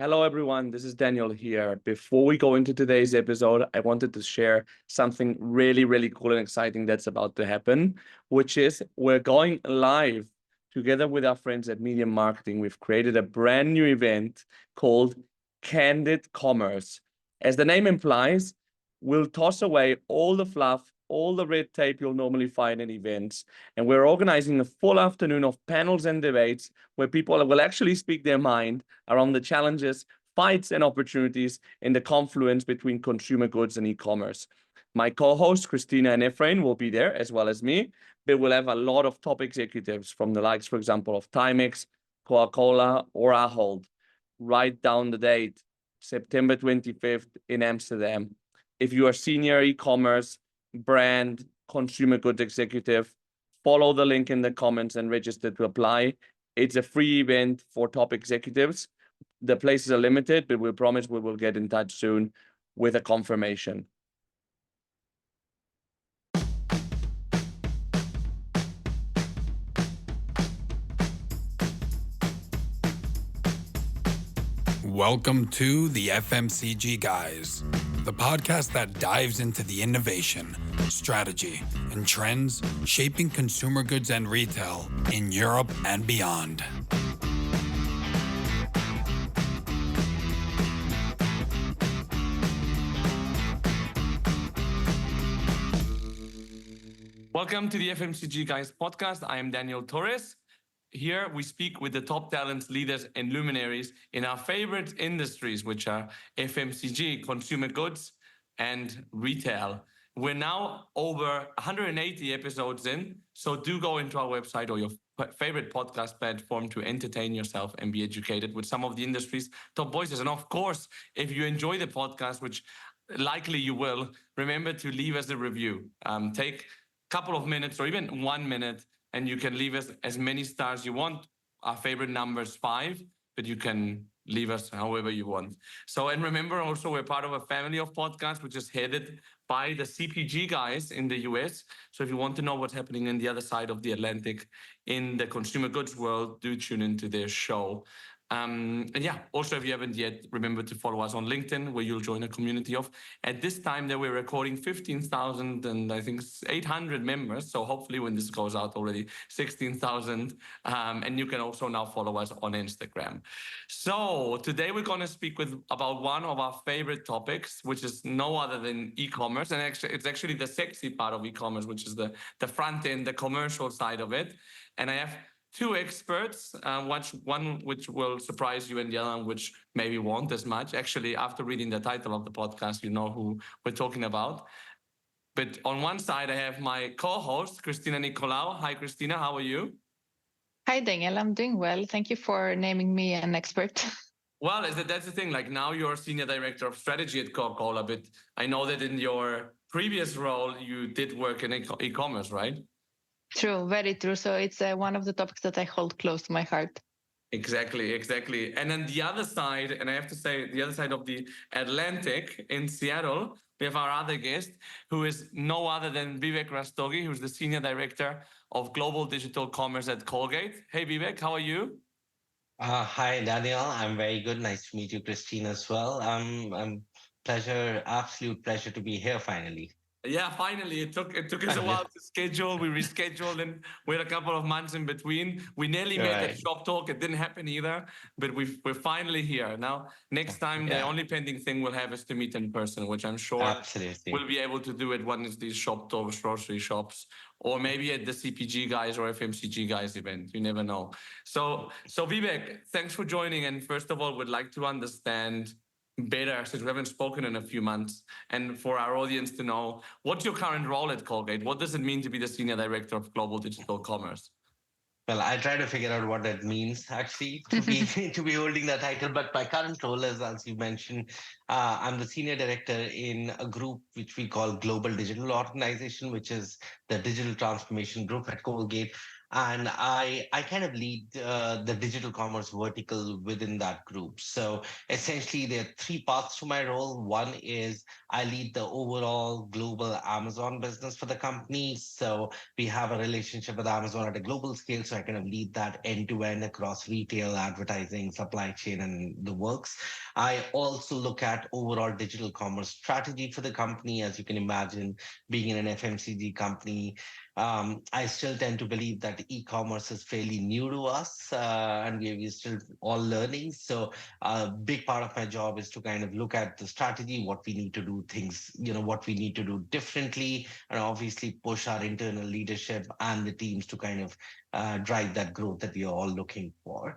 Hello, everyone. This is Daniel here. Before we go into today's episode, I wanted to share something really, really cool and exciting that's about to happen, which is we're going live together with our friends at Media Marketing. We've created a brand new event called Candid Commerce. As the name implies, we'll toss away all the fluff, all the red tape you'll normally find in events. And we're organizing a full afternoon of panels and debates where people will actually speak their mind around the challenges, fights, and opportunities in the confluence between consumer goods and e-commerce. My co-hosts, Christina and Efrain, will be there, as well as me, but we'll have a lot of top executives from the likes, for example, of Timex, Coca-Cola, or Ahold. Write down the date, September 25th in Amsterdam. If you are senior e-commerce, brand, consumer goods executive, follow the link in the comments and register to apply. It's a free event for top executives. The places are limited, but we promise we will get in touch soon with a confirmation. Welcome to the FMCG Guys, the podcast that dives into the innovation, strategy, and trends shaping consumer goods and retail in Europe and beyond. Welcome to the FMCG Guys podcast. I am Daniel Torres. Here we speak with the top talents, leaders, and luminaries in our favorite industries, which are FMCG, consumer goods, and retail. We're now over 180 episodes in, so do go into our website or your favorite podcast platform to entertain yourself and be educated with some of the industry's top voices. And of course, if you enjoy the podcast, which likely you will, remember to leave us a review. Take a couple of minutes or even 1 minute, and you can leave us as many stars you want. Our favorite number is 5, but you can leave us however you want. So, and remember also, we're part of a family of podcasts, which is headed by the CPG guys in the US. So if you want to know what's happening in the other side of the Atlantic in the consumer goods world, do tune into their show. And yeah, also, if you haven't yet, remember to follow us on LinkedIn, where you'll join a community of, at this time that we're recording, 15,000 and I think 800 members. So hopefully when this goes out already, 16,000. And you can also now follow us on Instagram. So today we're going to speak about one of our favorite topics, which is no other than e-commerce. And actually, it's actually the sexy part of e-commerce, which is the front end, the commercial side of it. And I have two experts, one which will surprise you and the other one which maybe won't as much. Actually, after reading the title of the podcast, you know who we're talking about. But on one side, I have my co-host, Christina Nicolau. Hi, Christina. How are you? Hi, Daniel. I'm doing well. Thank you for naming me an expert. Well, that's the thing. Like, now you're senior director of strategy at Coca-Cola, but I know that in your previous role, you did work in e-commerce, right? True, very true. So it's one of the topics that I hold close to my heart. Exactly. And then the other side, and I have to say, the other side of the Atlantic in Seattle, we have our other guest, who is no other than Vivek Rastogi, who's the Senior Director of Global Digital Commerce at Colgate. Hey, Vivek, how are you? Hi, Daniel. I'm very good. Nice to meet you, Christine, as well. Absolute pleasure to be here finally. Yeah, finally, it took us a while to schedule. We rescheduled, and we had a couple of months in between. We nearly met at Shop Talk. It didn't happen either, but we're finally here. Now, next time, the only pending thing we'll have is to meet in person, which I'm sure we'll be able to do at one of these Shop Talks, grocery shops, or maybe at the CPG guys or FMCG guys event. You never know. So Vivek, thanks for joining. And first of all, we'd like to understand better, since we haven't spoken in a few months, and for our audience to know, what's your current role at Colgate? What does it mean to be the Senior Director of Global Digital Commerce? Well, I try to figure out what that means actually to be to be holding that title. But my current role is, as you mentioned, I'm the senior director in a group which we call Global Digital Organization, which is the digital transformation group at Colgate. and I kind of lead the digital commerce vertical within that group. So essentially, there are three parts to my role. One is I lead the overall global Amazon business for the company. So we have a relationship with Amazon at a global scale. So I kind of lead that end to end across retail, advertising, supply chain, and the works. I also look at overall digital commerce strategy for the company. As you can imagine, being in an FMCG company, I still tend to believe that e-commerce is fairly new to us, and we're still all learning. So a big part of my job is to kind of look at the strategy, what we need to do, things, what we need to do differently, and obviously push our internal leadership and the teams to kind of drive that growth that we are all looking for.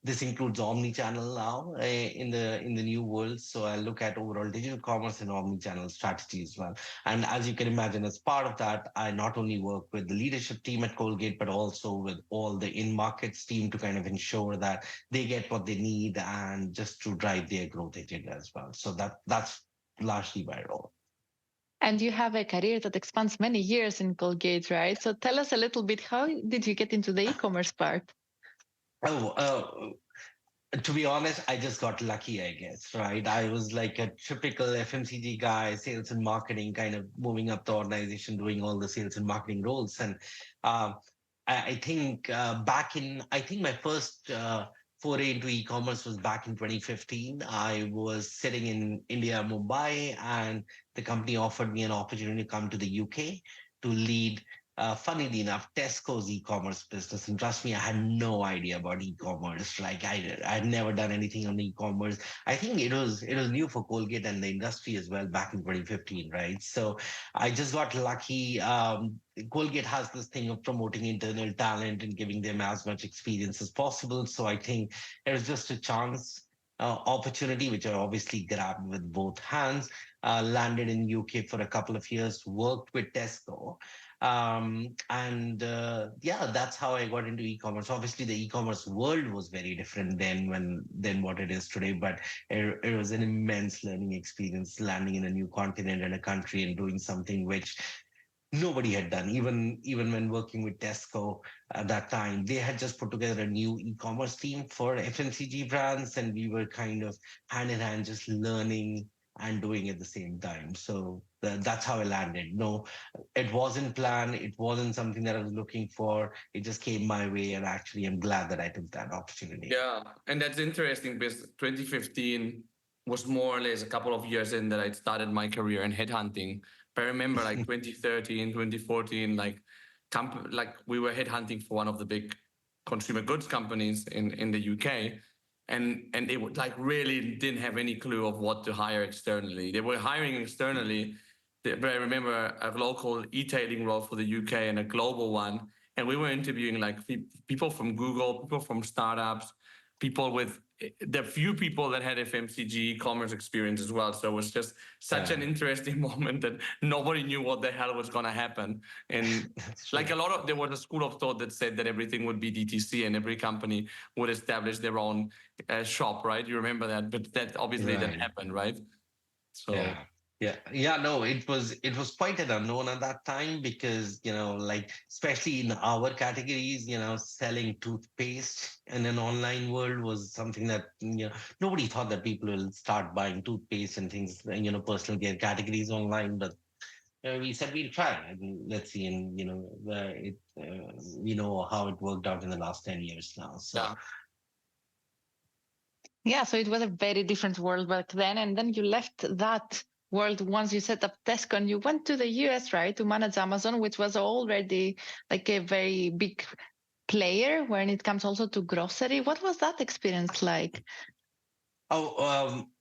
This includes omni-channel now in the new world. So I look at overall digital commerce and omni-channel strategy as well. And as you can imagine, as part of that, I not only work with the leadership team at Colgate, but also with all the in-markets team to kind of ensure that they get what they need and just to drive their growth agenda as well. So that's largely my role. And you have a career that expands many years in Colgate, right? So tell us a little bit, how did you get into the e-commerce part? Oh, to be honest, I just got lucky, I guess, right? I was like a typical FMCG guy, sales and marketing, kind of moving up the organization, doing all the sales and marketing roles. And uh, I think I think my first foray into e-commerce was back in 2015. I was sitting in India, Mumbai, and the company offered me an opportunity to come to the UK to lead funnily enough, Tesco's e-commerce business. And trust me, I had no idea about e-commerce. Like I had never done anything on e-commerce. I think it was new for Colgate and the industry as well back in 2015, right? So I just got lucky. Colgate has this thing of promoting internal talent and giving them as much experience as possible. So I think it was just a chance. Opportunity, which I obviously grabbed with both hands, landed in UK for a couple of years, worked with Tesco, and yeah, that's how I got into e-commerce. Obviously the e-commerce world was very different than what it is today, but it was an immense learning experience, landing in a new continent and a country and doing something which nobody had done. Even when working with Tesco at that time, they had just put together a new e-commerce team for FMCG brands, and we were kind of hand in hand just learning and doing at the same time. So that's how I landed. No, it wasn't planned. It wasn't something that I was looking for. It just came my way, and actually, I'm glad that I took that opportunity. Yeah, and that's interesting because 2015 was more or less a couple of years in that I started my career in headhunting. But I remember like 2013, 2014, like we were headhunting for one of the big consumer goods companies in the UK. And they would like really didn't have any clue of what to hire externally. They were hiring externally, but I remember a local e-tailing role for the UK and a global one. And we were interviewing like people from Google, people from startups, people with the few people that had FMCG commerce experience as well. So it was just such an interesting moment that nobody knew what the hell was going to happen. And like there was a school of thought that said that everything would be DTC and every company would establish their own shop, right? You remember that, but that obviously didn't happen, right? So. Yeah. No, it was quite an unknown at that time because, like, especially in our categories, selling toothpaste in an online world was something that, nobody thought that people will start buying toothpaste and things, personal care categories online. But we said we'll try. I mean, let's see. And, we know how it worked out in the last 10 years now. So. Yeah, so it was a very different world back then. And then you left that world once you set up Tesco and you went to the US, right, to manage Amazon, which was already like a very big player when it comes also to grocery. What was that experience like?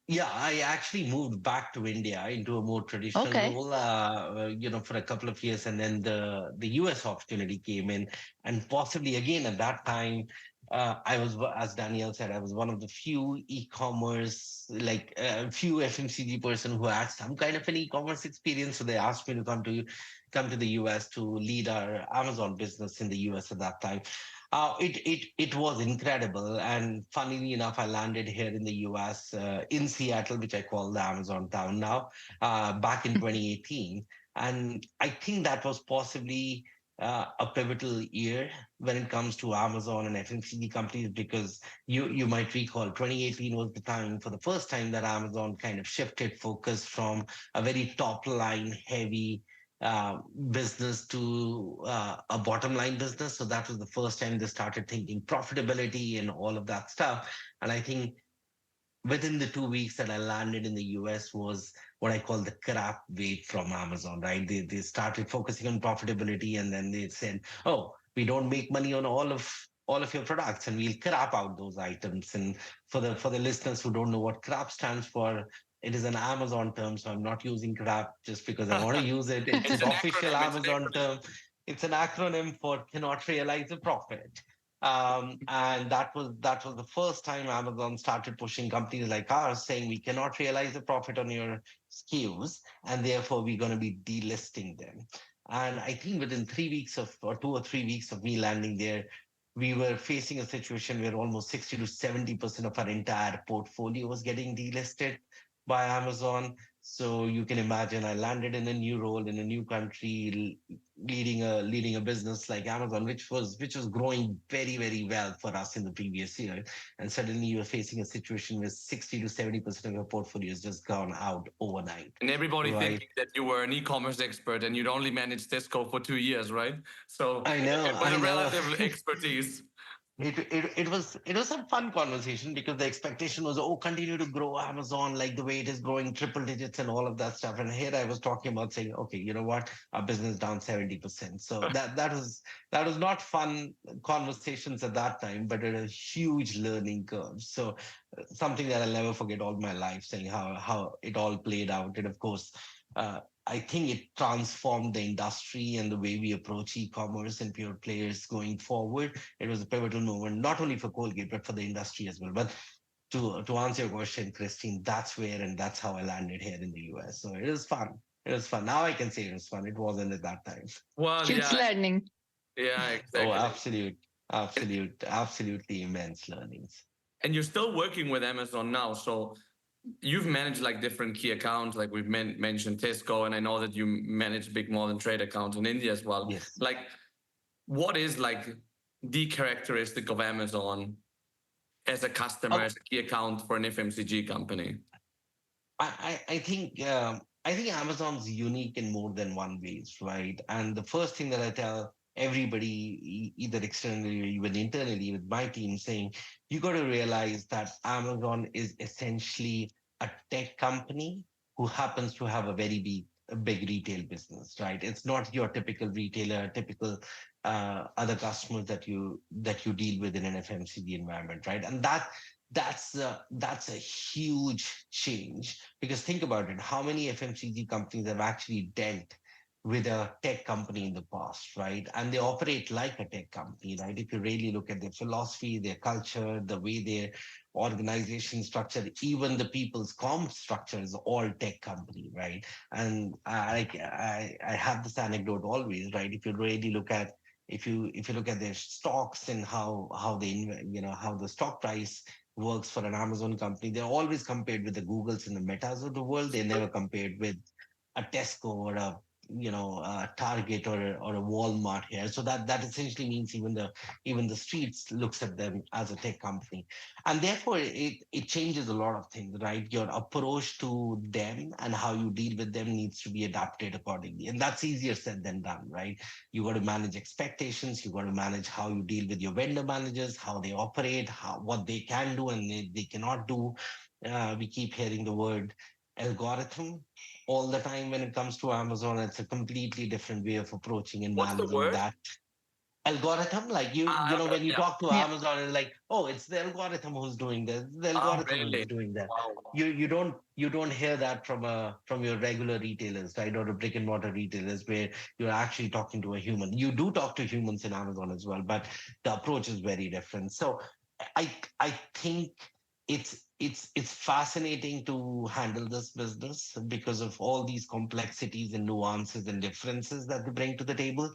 Yeah, I actually moved back to India into a more traditional role, for a couple of years, and then the US opportunity came in, and possibly again at that time, I was, as Danielle said, I was one of the few e-commerce, like few FMCG person who had some kind of an e-commerce experience. So they asked me to come to the US to lead our Amazon business in the US at that time. It was incredible, and funnily enough, I landed here in the US, in Seattle, which I call the Amazon town now, back in 2018, and I think that was possibly a pivotal year when it comes to Amazon and FMCG companies, because you might recall 2018 was the time for the first time that Amazon kind of shifted focus from a very top line heavy business to a bottom line business. So that was the first time they started thinking profitability and all of that stuff. And I think within the 2 weeks that I landed in the US was what I call the crap wave from Amazon, right? They started focusing on profitability, and then they said, oh, we don't make money on all of your products, and we'll crap out those items. And for the listeners who don't know what crap stands for, it is an Amazon term. So I'm not using crap just because I want to use it. It's It's an an official acronym. It's an Amazon acronym. term. It's an acronym for cannot realize a profit. And that was the first time Amazon started pushing companies like ours, saying we cannot realize a profit on your SKUs, and therefore we're going to be delisting them. And I think within 3 weeks of, or 2 or 3 weeks of me landing there, we were facing a situation where almost 60 to 70% of our entire portfolio was getting delisted by Amazon. So you can imagine I landed in a new role in a new country, leading a business like Amazon, which was growing very, very well for us in the previous year. And suddenly you're facing a situation where 60 to 70% of your portfolio has just gone out overnight. And everybody Right. thinking that you were an e-commerce expert and you'd only managed Tesco for 2 years, right? So I know, it was I a know. relative expertise. It was some fun conversation because the expectation was, oh, continue to grow Amazon like the way it is growing triple digits and all of that stuff. And here I was talking about saying, okay, you know what, our business down 70%. So that was not fun conversations at that time, but it a huge learning curve. So something that I'll never forget all my life, saying how it all played out. And of course, uh, I think it transformed the industry and the way we approach e-commerce and pure players going forward. It was a pivotal moment, not only for Colgate, but for the industry as well. But to answer your question, Christine, that's where and that's how I landed here in the US. So it was fun. It was fun. Now I can say it was fun. It wasn't at that time. Well, Huge yeah, learning. yeah, Oh, exactly. absolutely immense learnings. And you're still working with Amazon now. So you've managed like different key accounts, like we've mentioned Tesco, and I know that you manage big modern trade accounts in India as well. Yes. Like, what is like the characteristic of Amazon as a customer, Oh, as a key account for an FMCG company? I think Amazon's unique in more than one ways, right? And the first thing that I tell everybody, either externally or even internally with my team, saying you got to realize that Amazon is essentially a tech company who happens to have a big retail business, right? It's not your typical retailer, typical other customers that you deal with in an FMCG environment, right? And that's a huge change, because think about it, how many FMCG companies have actually dealt with a tech company in the past, right? And they operate like a tech company, right? If you really look at their philosophy, their culture, the way their organization structure, even the people's comp structure is all tech company, right? And I have this anecdote always, right? If you look at their stocks and how they how the stock price works for an Amazon company, they're always compared with the Googles and the Metas of the world. They're never compared with a Tesco or a Target or a Walmart here. So that essentially means even the streets looks at them as a tech company, and therefore it changes a lot of things, right? Your approach to them and how you deal with them needs to be adapted accordingly, and that's easier said than done, right? You got to manage expectations. You got to manage how you deal with your vendor managers, how they operate, what they can do and they cannot do. We keep hearing the word algorithm all the time when it comes to Amazon. It's a completely different way of approaching and What's the managing word? that algorithm. Like when you Yeah. talk to Yeah. Amazon, it's like, oh, it's the algorithm who's doing this, the Oh, algorithm really? who's doing that. Wow. You don't hear that from your regular retailers, right? Or the brick and mortar retailers, where you're actually talking to a human. You do talk to humans in Amazon as well, but the approach is very different. So I think it's fascinating to handle this business because of all these complexities and nuances and differences that they bring to the table.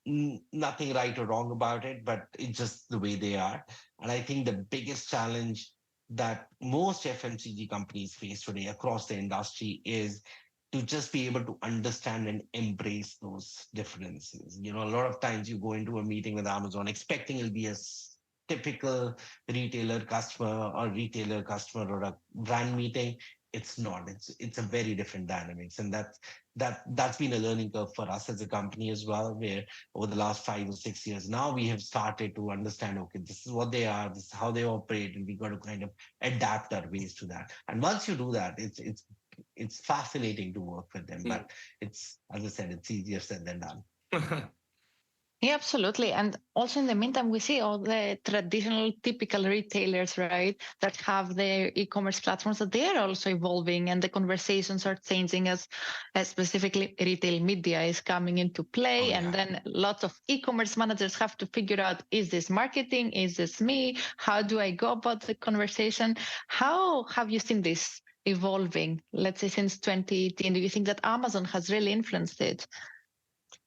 Nothing right or wrong about it, but it's just the way they are. And I think the biggest challenge that most FMCG companies face today across the industry is to just be able to understand and embrace those differences. A lot of times you go into a meeting with Amazon expecting it'll be a typical retailer customer or a brand meeting. It's not. It's a very different dynamics, and that's been a learning curve for us as a company as well. Where over the last 5 or 6 years now we have started to understand. Okay, this is what they are. This is how they operate, and we got to kind of adapt our ways to that. And once you do that, it's fascinating to work with them. But it's, as I said, it's easier said than done. Yeah, absolutely. And also in the meantime, we see all the traditional typical retailers, right, that have their e-commerce platforms that they are also evolving and the conversations are changing as specifically retail media is coming into play. Oh, And yeah. then lots of e-commerce managers have to figure out, is this marketing? Is this me? How do I go about the conversation? How have you seen this evolving, let's say since 2018? Do you think that Amazon has really influenced it?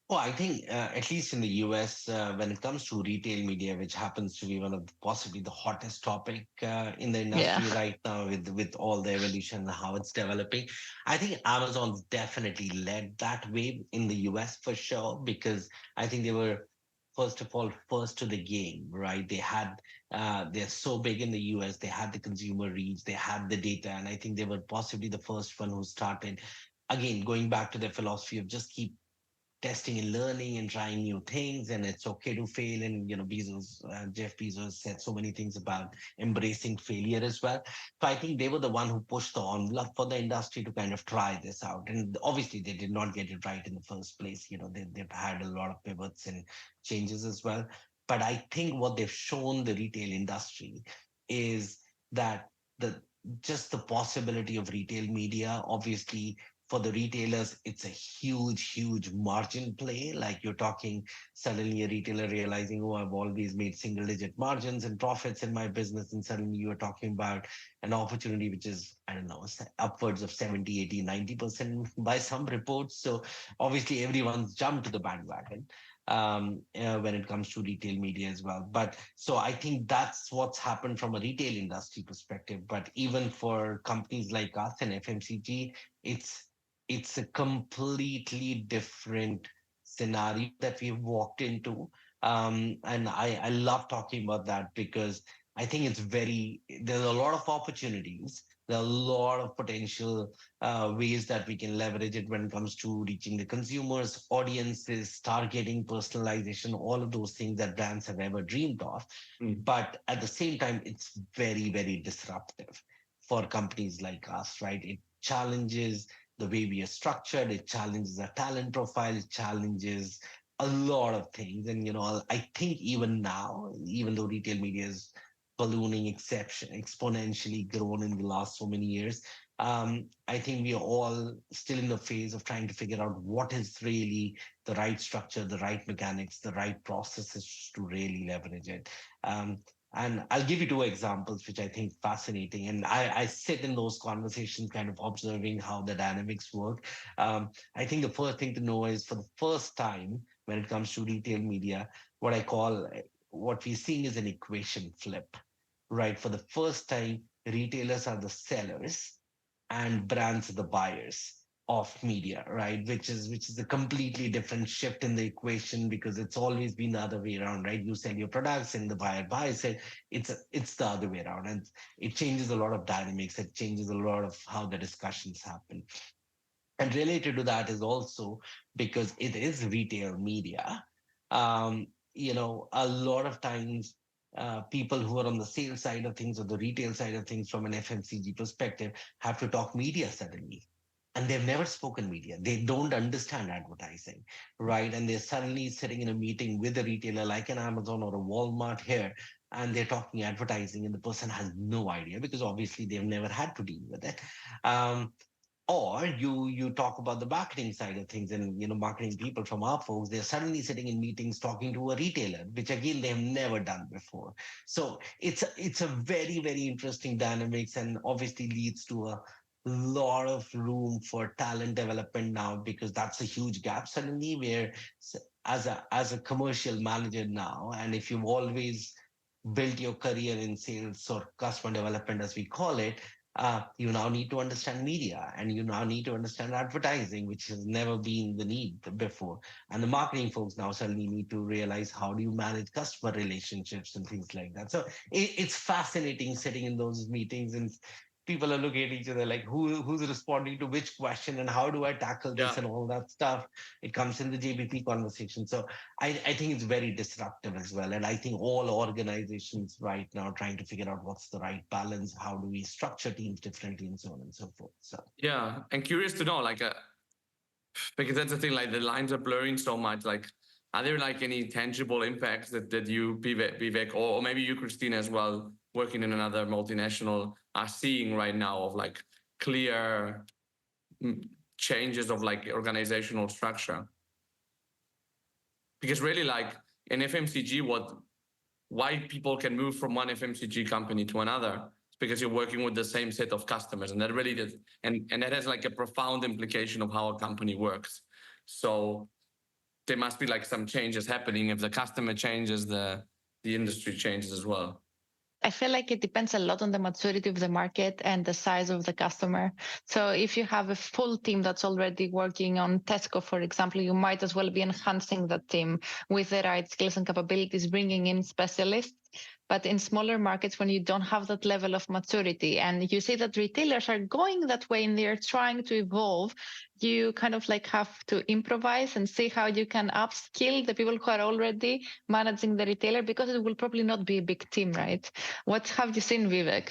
Oh, I think at least in the US, when it comes to retail media, which happens to be one of possibly the hottest topic in the Yeah. industry right now, with all the evolution and how it's developing, I think Amazon's definitely led that wave in the US for sure, because I think they were first of all first to the game, right? They're so big in the US, they had the consumer reach, they had the data, and I think they were possibly the first one who started again going back to their philosophy of just keep testing and learning and trying new things, and it's okay to fail. And Jeff Bezos said so many things about embracing failure as well. So I think they were the one who pushed the envelope for the industry to kind of try this out. And obviously they did not get it right in the first place. They've had a lot of pivots and changes as well. But I think what they've shown the retail industry is that the just the possibility of retail media, obviously for the retailers, it's a huge margin play. Like you're talking suddenly a retailer realizing, oh, I've always made single digit margins and profits in my business. And suddenly you are talking about an opportunity which is, I don't know, upwards of 70, 80, 90% by some reports. So obviously everyone's jumped to the bandwagon when it comes to retail media as well. But so I think that's what's happened from a retail industry perspective. But even for companies like us and FMCG, it's it's a completely different scenario that we've walked into. And I love talking about that because I think there's a lot of opportunities. There are a lot of potential ways that we can leverage it when it comes to reaching the consumers, audiences, targeting, personalization, all of those things that brands have ever dreamed of. But at the same time, it's very disruptive for companies like us, right? It challenges the way we are structured. It challenges our talent profile. It challenges a lot of things. And, I think even now, even though retail media is ballooning exponentially grown in the last so many years, I think we are all still in the phase of trying to figure out what is really the right structure, the right mechanics, the right processes to really leverage it. And I'll give you two examples, which I think fascinating. And I sit in those conversations, kind of observing how the dynamics work. I think the first thing to know is for the first time, when it comes to retail media, what we're seeing is an equation flip, right? For the first time, retailers are the sellers and brands are the buyers of media, right? Which is a completely different shift in the equation, because it's always been the other way around, right? You sell your products and the buyer buys it. It's the other way around, and it changes a lot of dynamics. It changes a lot of how the discussions happen. And related to that is also because it is retail media. A lot of times people who are on the sales side of things or the retail side of things from an FMCG perspective have to talk media suddenly. And they've never spoken media. They don't understand advertising, right? And they're suddenly sitting in a meeting with a retailer like an Amazon or a Walmart here, and they're talking advertising, and the person has no idea because obviously they've never had to deal with it. Um, or you talk about the marketing side of things, and marketing people from our folks, they're suddenly sitting in meetings talking to a retailer, which again they have never done before. So it's a very interesting dynamics, and obviously leads to a lot of room for talent development now, because that's a huge gap suddenly, where as a commercial manager now, and if you've always built your career in sales or customer development as we call it, You now need to understand media, and you now need to understand advertising, which has never been the need before. And the marketing folks now suddenly need to realize how do you manage customer relationships and things like that. So it's fascinating sitting in those meetings, and people are looking at each other like who's responding to which question and how do I tackle this Yeah. and all that stuff. It comes in the JBP conversation. So I think it's very disruptive as well. And I think all organizations right now are trying to figure out what's the right balance, how do we structure teams differently, and so on and so forth. So Yeah. And curious to know, like, because that's the thing, like the lines are blurring so much. Like, are there like any tangible impacts that you, Vivek, or maybe you, Christina, as well, working in another multinational, are seeing right now of like clear changes of like organizational structure? Because really, like in FMCG, why people can move from one FMCG company to another is because you're working with the same set of customers, and that really did, and that has like a profound implication of how a company works. So there must be like some changes happening. If the customer changes, the industry changes as well. I feel like it depends a lot on the maturity of the market and the size of the customer. So if you have a full team that's already working on Tesco, for example, you might as well be enhancing that team with the right skills and capabilities, bringing in specialists. But in smaller markets, when you don't have that level of maturity, and you see that retailers are going that way and they're trying to evolve, you kind of like have to improvise and see how you can upskill the people who are already managing the retailer, because it will probably not be a big team, right? What have you seen, Vivek?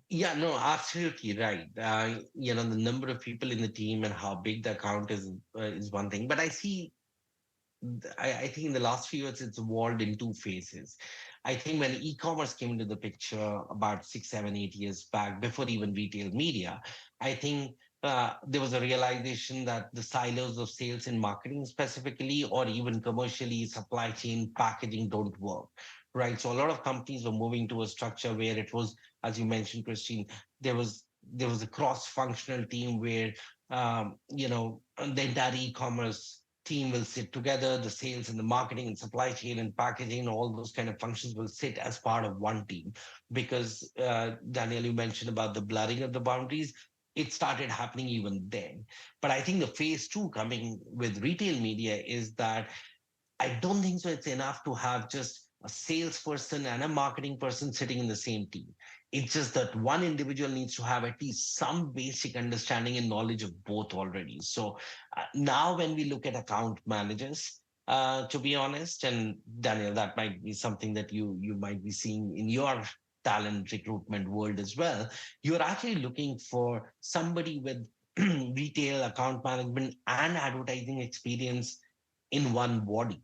yeah, no, absolutely right. The number of people in the team and how big the account is one thing. But I think in the last few years, it's evolved in two phases. I think when e-commerce came into the picture about 6, 7, 8 years back, before even retail media, I think there was a realization that the silos of sales and marketing specifically, or even commercially, supply chain, packaging don't work, right? So a lot of companies were moving to a structure where it was, as you mentioned, Christine, there was a cross-functional team where the entire e-commerce team will sit together, the sales and the marketing and supply chain and packaging, all those kind of functions will sit as part of one team. Because Daniel, you mentioned about the blurring of the boundaries. It started happening even then. But I think the phase two coming with retail media is that I don't think so. It's enough to have just a salesperson and a marketing person sitting in the same team. It's just that one individual needs to have at least some basic understanding and knowledge of both already. So now, when we look at account managers, to be honest, and Daniel, that might be something that you might be seeing in your talent recruitment world as well. You're actually looking for somebody with retail account management and advertising experience in one body,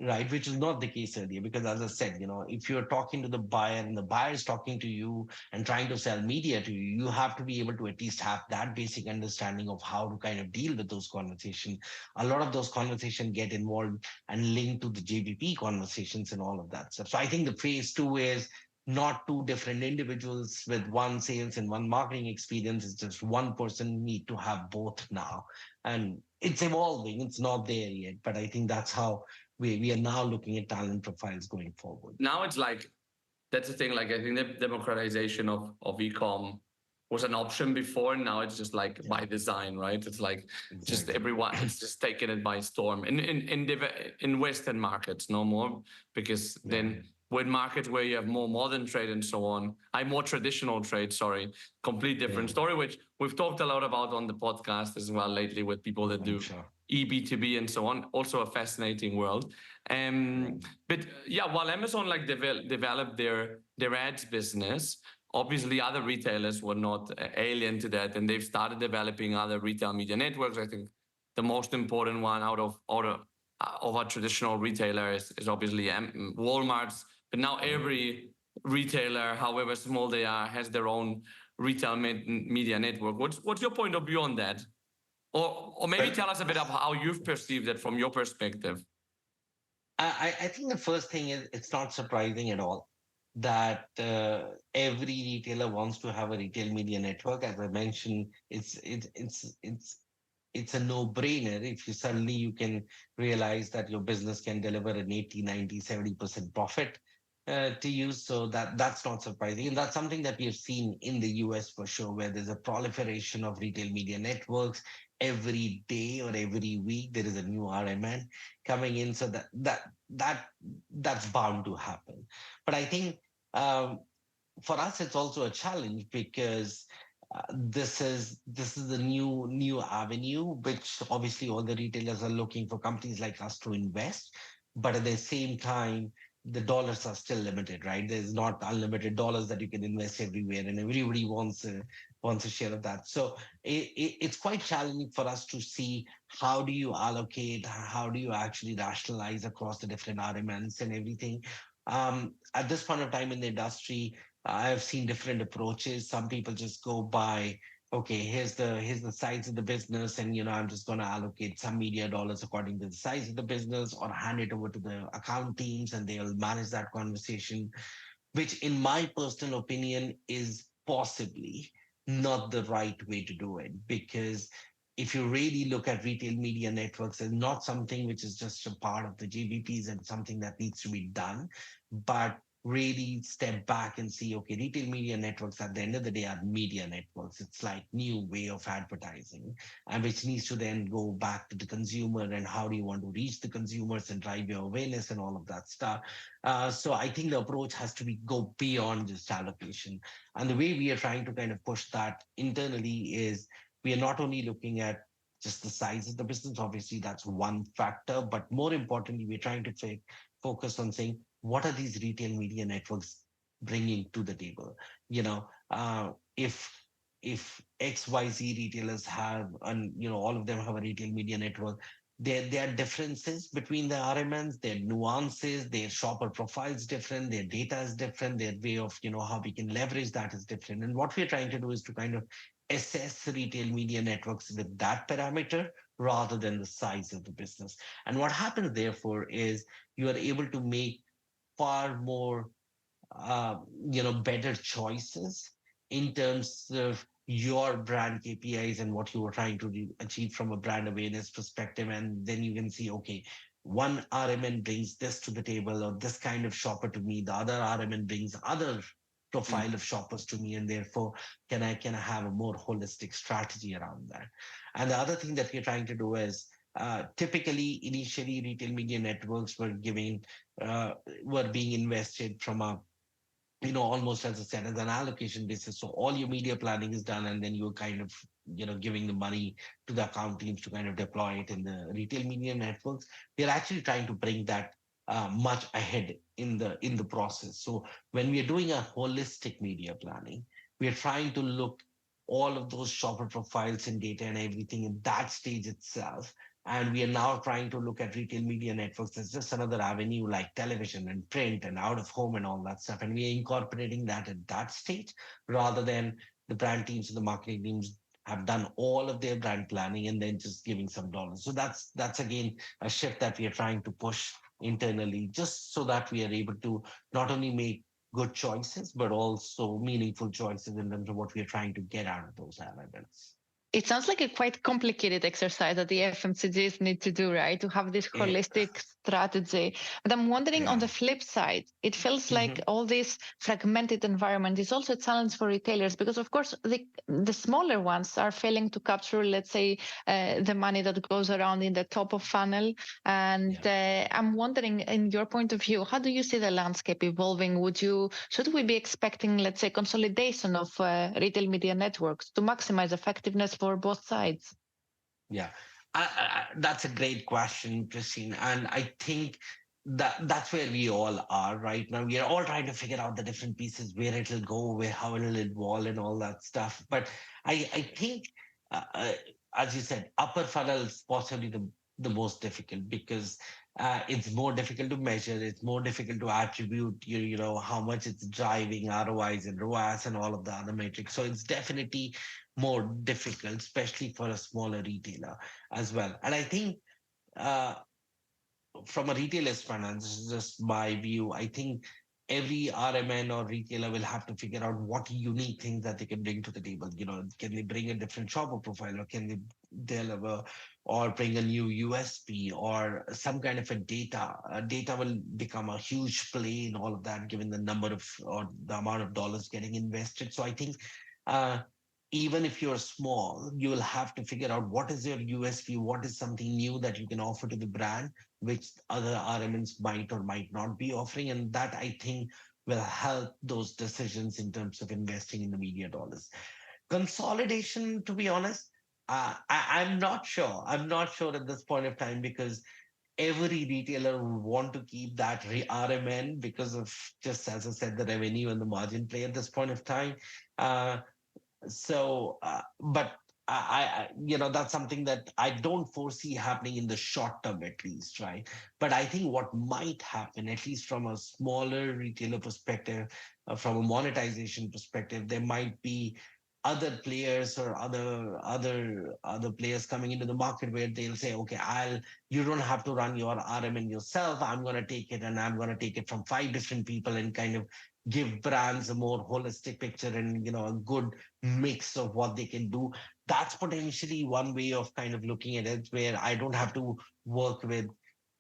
right? Which is not the case earlier. Because as I said, if you're talking to the buyer and the buyer is talking to you and trying to sell media to you, you have to be able to at least have that basic understanding of how to kind of deal with those conversations. A lot of those conversations get involved and linked to the JBP conversations and all of that stuff. So I think the phase two is not two different individuals with one sales and one marketing experience. It's just one person need to have both now. And it's evolving. It's not there yet. But I think that's how we are now looking at talent profiles going forward. Now it's like, that's the thing. Like, I think the democratization of e-com was an option before. Now it's just like by design, right? It's like just everyone, it's just taking it by storm in Western markets, no more, because then with markets where you have more modern trade and so on, more traditional trade, sorry, complete different story, which we've talked a lot about on the podcast as well lately with people that do eB2B and so on. Also a fascinating world. But yeah, while Amazon like developed their ads business, obviously other retailers were not alien to that, and they've started developing other retail media networks. I think the most important one out of our traditional retailer is obviously Walmart's, but now every retailer, however small they are, has their own retail media network. What's your point of view on that? Or maybe tell us a bit about how you've perceived it from your perspective. I think the first thing is it's not surprising at all that every retailer wants to have a retail media network. As I mentioned, it's a no-brainer if you can realize that your business can deliver an 80, 90, 70% profit to use. So that's not surprising, and that's something that we have seen in the US for sure, where there's a proliferation of retail media networks. Every day or every week there is a new RMN coming in, so that's bound to happen. But I think um, for us it's also a challenge because this is a new avenue, which obviously all the retailers are looking for companies like us to invest, but at the same time the dollars are still limited, right? There's not unlimited dollars that you can invest everywhere, and everybody wants a share of that. So it's quite challenging for us to see how do you allocate, how do you actually rationalize across the different RMNs and everything. At this point of time in the industry, I've seen different approaches. Some people just go by, okay, here's the size of the business, and I'm just going to allocate some media dollars according to the size of the business, or hand it over to the account teams, and they'll manage that conversation, which, in my personal opinion, is possibly not the right way to do it. Because if you really look at retail media networks as not something which is just a part of the GBPs and something that needs to be done, but really step back and see, okay, retail media networks at the end of the day are media networks. It's like new way of advertising, and which needs to then go back to the consumer, and how do you want to reach the consumers and drive your awareness and all of that stuff. So I think the approach has to be go beyond just allocation. And the way we are trying to kind of push that internally is we are not only looking at just the size of the business, obviously that's one factor, but more importantly, we're trying to focus on saying, what are these retail media networks bringing to the table? If XYZ retailers have, and all of them have a retail media network, there are differences between the RMNs, their nuances, their shopper profile is different, their data is different, their way of, how we can leverage that is different. And what we're trying to do is to kind of assess retail media networks with that parameter rather than the size of the business. And what happens, therefore, is you are able to make far more uh, better choices in terms of your brand KPIs and what you were trying to achieve from a brand awareness perspective. And then you can see, okay, one RMN brings this to the table, or this kind of shopper to me. The other RMN brings other profile of shoppers to me, and therefore can I have a more holistic strategy around that. And the other thing that we're trying to do is typically initially retail media networks uh, were being invested from a almost, as I said, as an allocation basis. So all your media planning is done, and then you're kind of, giving the money to the account teams to kind of deploy it in the retail media networks. We're actually trying to bring that much ahead in the process. So when we are doing a holistic media planning, we are trying to look all of those shopper profiles and data and everything in that stage itself. And we are now trying to look at retail media networks as just another avenue like television and print and out of home and all that stuff. And we are incorporating that at that stage rather than the brand teams and the marketing teams have done all of their brand planning and then just giving some dollars. So that's again a shift that we are trying to push internally, just so that we are able to not only make good choices, but also meaningful choices in terms of what we are trying to get out of those elements. It sounds like a quite complicated exercise that the FMCGs need to do, right? To have this Yeah. holistic strategy. But I'm wondering on Yeah. the flip side, it feels like Mhm. all this fragmented environment is also a challenge for retailers because, of course, the smaller ones are failing to capture, let's say, the money that goes around in the top of funnel. And I'm wondering, in your point of view, how do you see the landscape evolving? Should we be expecting, let's say, consolidation of retail media networks to maximize effectiveness for both sides? Yeah, that's a great question, Christine. And I think that's where we all are right now. We are all trying to figure out the different pieces, where it'll go, where how it'll evolve, and all that stuff. But I think, uh, uh, as you said, upper funnel is possibly the most difficult because it's more difficult to measure. It's more difficult to attribute, how much it's driving ROIs and ROAS and all of the other metrics. So it's definitely more difficult, especially for a smaller retailer as well. And I think uh, from a retailer's front, and this is just my view, I think every RMN or retailer will have to figure out what unique things that they can bring to the table. Can they bring a different shopper profile, or can they deliver or bring a new USP or some kind of a data? Data will become a huge play in all of that, given the number of or the amount of dollars getting invested. So I think uh, even if you're small, you will have to figure out what is your USP, what is something new that you can offer to the brand, which other RMNs might or might not be offering. And that I think will help those decisions in terms of investing in the media dollars. Consolidation, to be honest, I'm not sure. I'm not sure at this point of time, because every retailer would want to keep that RMN because of, just as I said, the revenue and the margin play at this point of time. Uh, but that's something that I don't foresee happening in the short term, at least, right? But I think what might happen, at least from a smaller retailer perspective, from a monetization perspective, there might be other players or other players coming into the market where they'll say, okay, you don't have to run your RMN yourself. I'm going to take it, and I'm going to take it from 5 different people, and kind of give brands a more holistic picture, and a good mix of what they can do. That's potentially one way of kind of looking at it, where I don't have to work with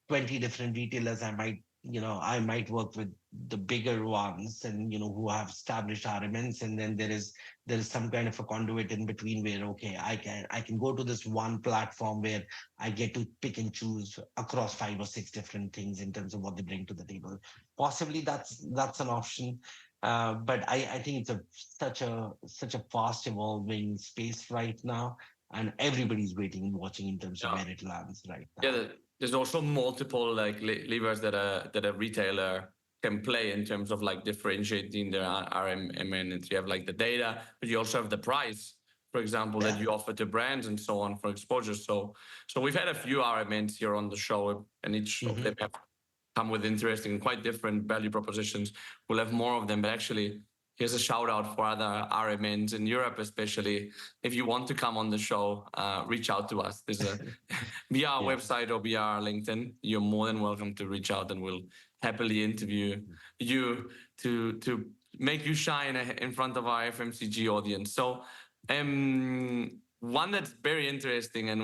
20 different retailers. I might work with the bigger ones, and who have established RMNs, and then there is some kind of a conduit in between, where, okay, I can go to this one platform where I get to pick and choose across 5 or 6 different things in terms of what they bring to the table. Possibly that's an option. But I think it's such a fast evolving space right now, and everybody's waiting and watching in terms of Yeah. where it lands right Yeah, now. there's also multiple like levers that a retailer can play in terms of like differentiating their RMN. And you have like the data, but you also have the price, for example, that Yeah. you offer to brands and so on for exposure. So we've had a few RMNs here on the show, and each of them have come with interesting and quite different value propositions. We'll have more of them, but actually, here's a shout out for other RMNs in Europe, especially. If you want to come on the show, reach out to us. There's a via our Yeah. website or via our LinkedIn. You're more than welcome to reach out, and we'll happily interview you to make you shine in front of our FMCG audience. So, one that's very interesting, and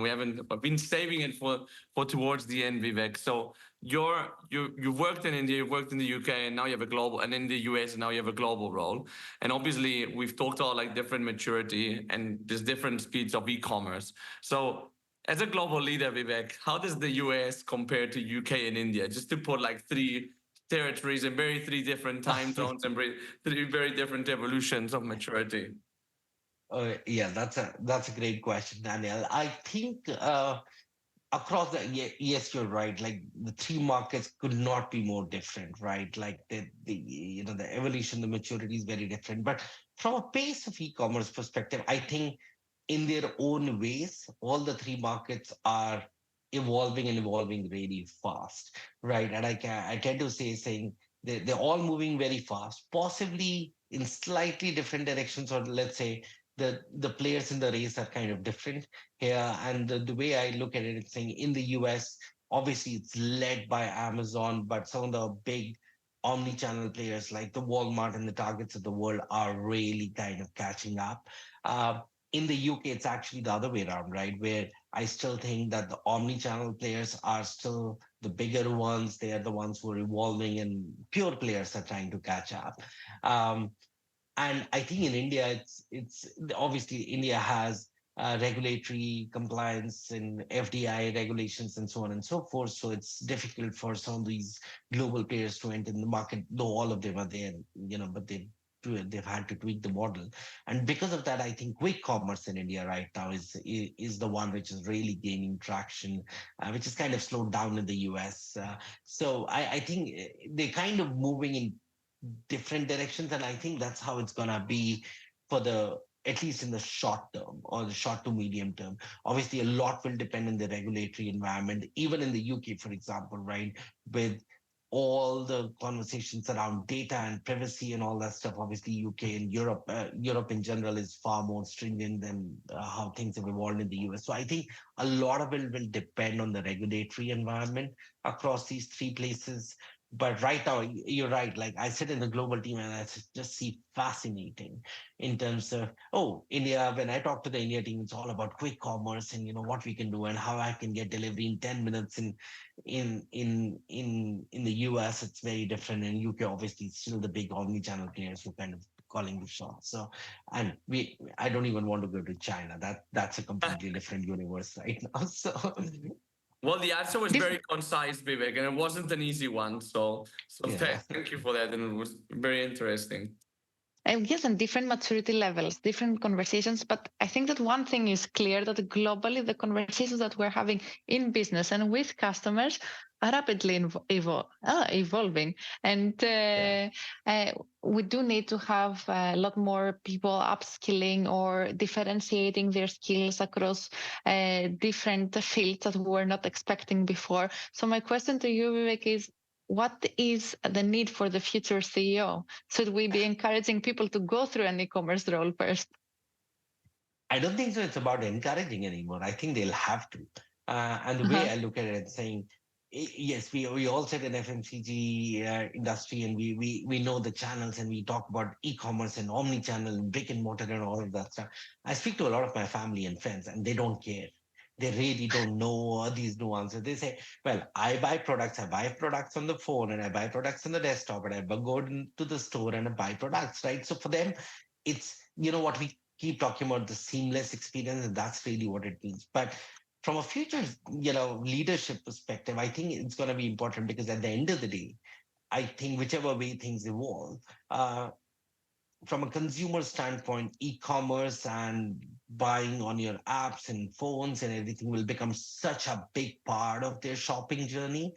I've been saving it for towards the end, Vivek. So you've worked in India, you've worked in the UK, and now you have a global, and in the US, and now you have a global role. And obviously, we've talked about like different maturity and there's different speeds of e-commerce. So as a global leader, Vivek, how does the US compare to UK and India? Just to put like 3 territories and very 3 different time zones and 3 very different evolutions of maturity. Yeah, that's a great question, Daniel. I think across yes, you're right. Like, the 3 markets could not be more different, right? Like, the evolution, the maturity is very different. But from a pace of e-commerce perspective, I think in their own ways, all the 3 markets are evolving and evolving really fast, right? And I tend to saying they're all moving very fast, possibly in slightly different directions, or let's say the players in the race are kind of different here. And the way I look at it, it's saying in the US, obviously it's led by Amazon, but some of the big omni-channel players like the Walmart and the Targets of the world are really kind of catching up. In the UK, it's actually the other way around, right? Where I still think that the omni-channel players are still the bigger ones. They are the ones who are evolving, and pure players are trying to catch up. Um, and I think in India, it's obviously India has regulatory compliance and FDI regulations and so on and so forth. So it's difficult for some of these global players to enter in the market, though all of them are there, but they've had to tweak the model. And because of that, I think quick commerce in India right now is the one which is really gaining traction, which is kind of slowed down in the US. So I think they're kind of moving in different directions, and I think that's how it's gonna be for the at least in the short term or the short to medium term. Obviously, a lot will depend on the regulatory environment, even in the UK, for example, right? With all the conversations around data and privacy and all that stuff. Obviously, UK and Europe in general is far more stringent than how things have evolved in the US. So I think a lot of it will depend on the regulatory environment across these 3 places. But right now, you're right. Like I sit in the global team and just see fascinating in terms of, oh, India, when I talk to the India team, it's all about quick commerce and, what we can do and how I can get delivery in 10 minutes. In the US, it's very different. In UK, obviously, it's still the big omni-channel players who kind of calling the shots. So, and I don't even want to go to China. That's a completely different universe right now. So Well, the answer was Dif- very concise, Vivek, and it wasn't an easy one. So yeah. thank you for that, and it was very interesting. Yes, and different maturity levels, different conversations. But I think that one thing is clear that globally, the conversations that we're having in business and with customers are rapidly evolving. And we do need to have a lot more people upskilling or differentiating their skills across different fields that we were not expecting before. So my question to you, Vivek, is what is the need for the future CEO? Should we be encouraging people to go through an e-commerce role first? I don't think so. It's about encouraging anymore. I think they'll have to. And the way Uh-huh. I look at it, saying, yes, we all sit in FMCG industry and we know the channels and we talk about e-commerce and omni-channel and brick and mortar and all of that stuff. I speak to a lot of my family and friends and they don't care. They really don't know all these nuances. They say, well, I buy products on the phone and I buy products on the desktop and I go to the store and I buy products, right? So for them, it's, what we keep talking about, the seamless experience, and that's really what it means. But from a future, leadership perspective, I think it's going to be important because at the end of the day, I think whichever way things evolve, from a consumer standpoint, e-commerce and buying on your apps and phones and everything will become such a big part of their shopping journey.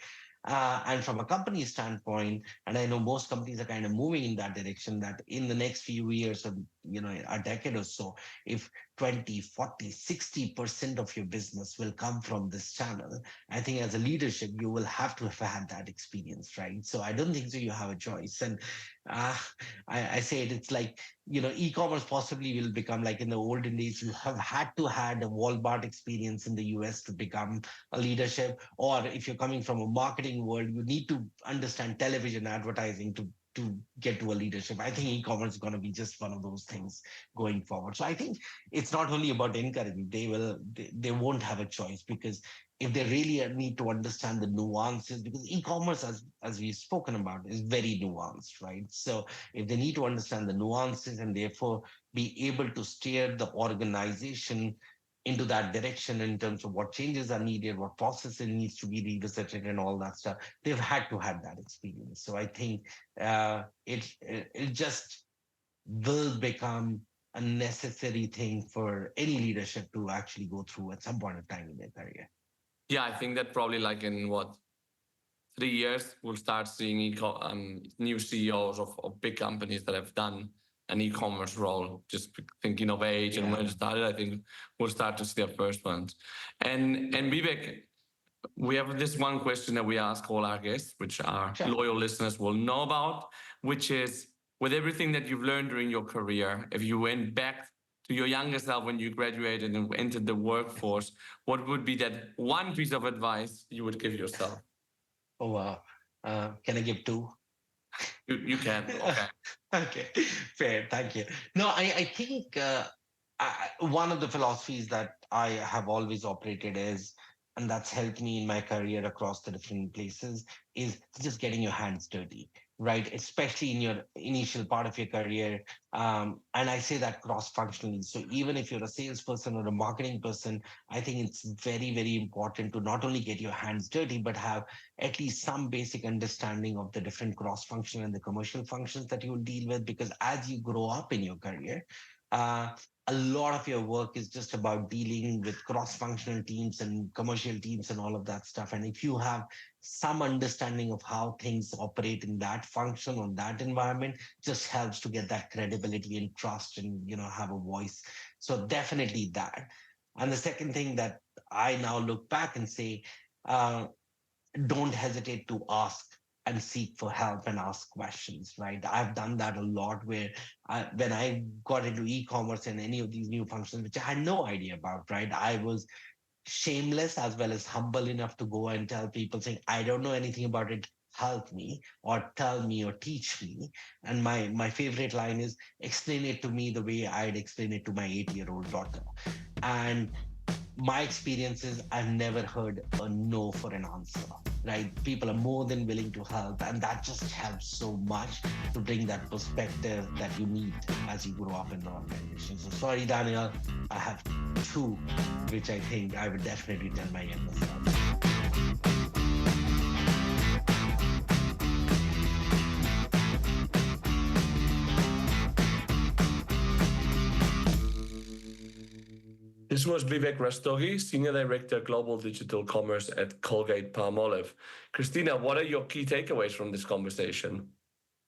And from a company standpoint, and I know most companies are kind of moving in that direction, that in the next few years or a decade or so, if 20, 40, 60% of your business will come from this channel, I think as a leadership, you will have to have had that experience, right? So I don't think so you have a choice. And uh, I say it's like, e-commerce possibly will become like in the olden days, you have had to had a Walmart experience in the US to become a leadership. Or if you're coming from a marketing world, you need to understand television advertising to get to a leadership. I think e-commerce is going to be just one of those things going forward. So I think it's not only about encouraging, they won't have a choice because if they really need to understand the nuances, because e-commerce, as we've spoken about, is very nuanced, right? So if they need to understand the nuances and therefore be able to steer the organization into that direction in terms of what changes are needed, what processes needs to be revisited, and all that stuff, they've had to have that experience. So I think it just will become a necessary thing for any leadership to actually go through at some point of time in their career. Yeah, I think that probably like in what 3 years we'll start seeing new CEOs of big companies that have done an e-commerce role. Just thinking of age and when it started, I think we'll start to see the first ones. And Vivek, we have this one question that we ask all our guests, which our Sure. loyal listeners will know about, which is with everything that you've learned during your career, if you went back to your younger self when you graduated and entered the workforce, what would be that one piece of advice you would give yourself? Oh, wow. Can I give two? You can. Okay. Okay, fair. Thank you. No, I think one of the philosophies that I have always operated is, and that's helped me in my career across the different places, is just getting your hands dirty, right? Especially in your initial part of your career. And I say that cross functionally. So even if you're a salesperson or a marketing person, I think it's very, very important to not only get your hands dirty, but have at least some basic understanding of the different cross function and the commercial functions that you will deal with. Because as you grow up in your career, uh, a lot of your work is just about dealing with cross-functional teams and commercial teams and all of that stuff. And if you have some understanding of how things operate in that function or that environment, just helps to get that credibility and trust and have a voice. So definitely that. And the second thing that I now look back and say, uh, don't hesitate to ask and seek for help and ask questions, right? I've done that a lot where when I got into e-commerce and any of these new functions, which I had no idea about, right? I was shameless as well as humble enough to go and tell people saying, I don't know anything about it. help me or tell me or teach me. And my favorite line is, explain it to me the way I'd explain it to my 8-year-old daughter. And my experience is I've never heard a no for an answer, right? People are more than willing to help, and that just helps so much to bring that perspective that you need as you grow up in the organization. So sorry, Daniel, I have two, which I think I would definitely tell my younger self. This was Vivek Rastogi, Senior Director Global Digital Commerce at Colgate-Palmolive. Christina, what are your key takeaways from this conversation?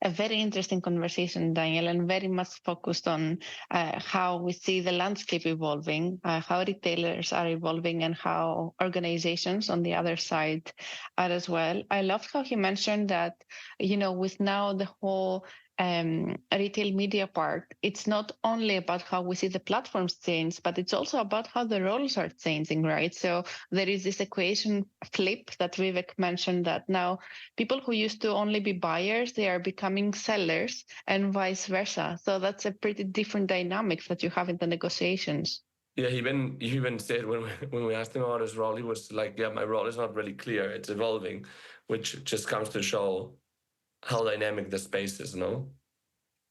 A very interesting conversation, Daniel, and very much focused on how we see the landscape evolving, how retailers are evolving, and how organizations on the other side are as well. I loved how he mentioned that, with now the whole retail media part, it's not only about how we see the platforms change, but it's also about how the roles are changing, right? So there is this equation flip that Vivek mentioned, that now people who used to only be buyers, they are becoming sellers, and vice versa. So that's a pretty different dynamics that you have in the negotiations. Yeah, he even said when we asked him about his role, he was like, yeah, my role is not really clear. It's evolving, which just comes to show how dynamic the space is, no?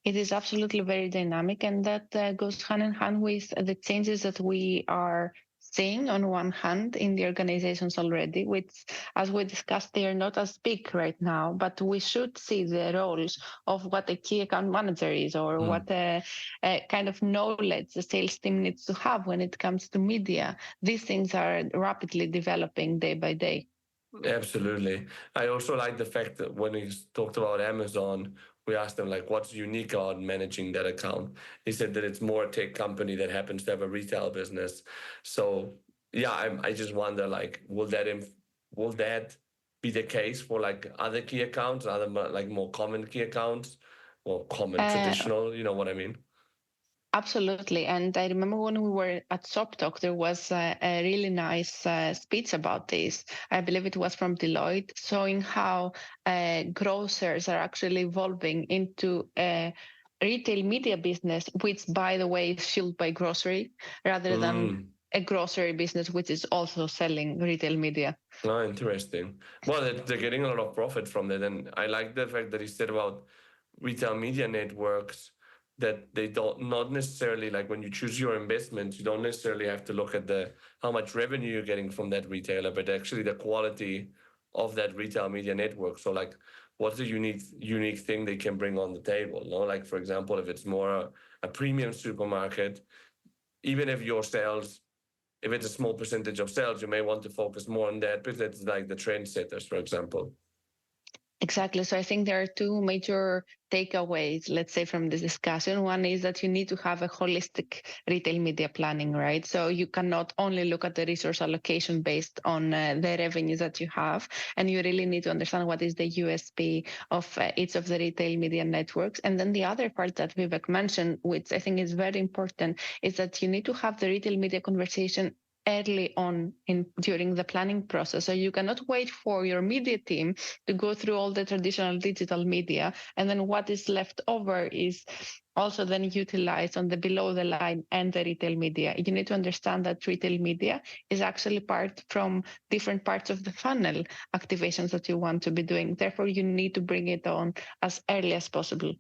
It is absolutely very dynamic, and that goes hand in hand with the changes that we are seeing on one hand in the organizations already, which, as we discussed, they are not as big right now, but we should see the roles of what a key account manager is, or what a kind of knowledge the sales team needs to have when it comes to media. These things are rapidly developing day by day. Absolutely. I also like the fact that when he talked about Amazon, we asked him like, what's unique about managing that account? He said that it's more a tech company that happens to have a retail business. So yeah, I just wonder like, will that be the case for like other key accounts, other like more common key accounts, or common traditional? You know what I mean? Absolutely. And I remember when we were at Shop Talk, there was a really nice speech about this. I believe it was from Deloitte, showing how grocers are actually evolving into a retail media business, which, by the way, is fueled by grocery rather than a grocery business, which is also selling retail media. Oh, interesting. Well, they're getting a lot of profit from that. And I like the fact that he said about retail media networks, that they don't, not necessarily like when you choose your investments, you don't necessarily have to look at how much revenue you're getting from that retailer, but actually the quality of that retail media network. So like, what's the unique thing they can bring on the table? No, like for example, if it's more a premium supermarket, even if your sales, if it's a small percentage of sales, you may want to focus more on that, because it's like the trendsetters, for example. Exactly. So I think there are two major takeaways, let's say, from this discussion. One is that you need to have a holistic retail media planning, right? So you cannot only look at the resource allocation based on the revenues that you have, and you really need to understand what is the USP of each of the retail media networks. And then the other part that Vivek mentioned, which I think is very important, is that you need to have the retail media conversation early on during the planning process. So you cannot wait for your media team to go through all the traditional digital media, and then what is left over is also then utilized on the below the line and the retail media. You need to understand that retail media is actually part from different parts of the funnel activations that you want to be doing. Therefore, you need to bring it on as early as possible.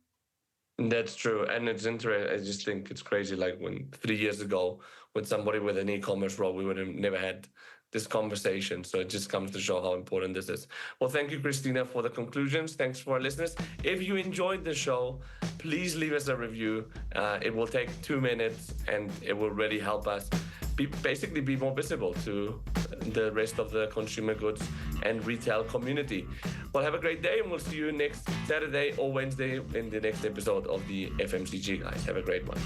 That's true. And it's interesting. I just think it's crazy. Like when 3 years ago, with somebody with an e-commerce role, we would have never had this conversation. So it just comes to show how important this is. Well, thank you, Christina, for the conclusions. Thanks for our listeners. If you enjoyed the show, please leave us a review. It will take 2 minutes, and it will really help us basically be more visible to the rest of the consumer goods and retail community. Well, have a great day, and we'll see you next Saturday or Wednesday in the next episode of the FMCG, guys. Have a great one.